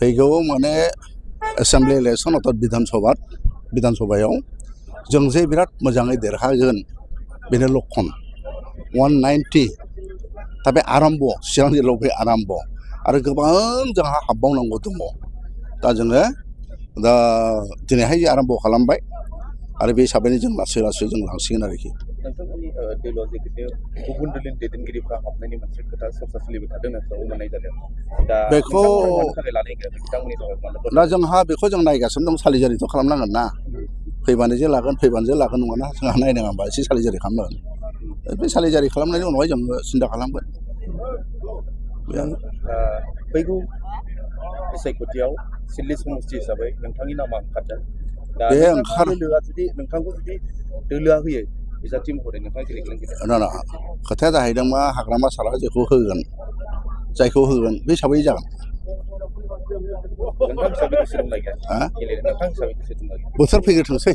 फैगौ माने assembly election अर्थात बिधानसभायाव जों जे बिराद मोजाङै देरहागोन बेनो लक्षन 190 दा बे आरम्भ चिरां जिल्लायाव बे आरम्भ आरो गोबां जोंहा हाबबावनांगौ दङ दा जोङो दा दिनैहाय जे आरम्भ खालामबाय आरो बे हिसाबैनो जों लासै लासै जों लांसिगोन आरोखि नोंथांमोननि दोलोआव जे गुबुन दोलोनि दैदेनगिरिफ्रा हाबनायनि मोनसे खोथा चर्चा सोलिबाय थादों नोंसोराव मोननाय जादों दा बेखौ दा जोंहा बेखौ जों नायगासिनो दं सालिजारिथ' खालामनांगोन ना फैबानो जे लागोन नङाना जोंहा नायनाङाबा एसे सालिजारि खालामनांगोन बे सालिजारि खालामनायनि उनावहाय जों सिन्था खालामगोन फैगौ बिसायख'थियाव सिडली समस्ति हिसाबै नोंथांनि नामा ओंखारदों दा दोलोआ जुदि नोंथांखौ जुदि दोलोआ होयो बिजाथि महरै नोंथाङा गेलेगोन ना खोथाया जाहैदों मा हाग्रामा सारा जायखौ होगोन बे हिसाबै जागोन बोथोर फैग्रोथोंसै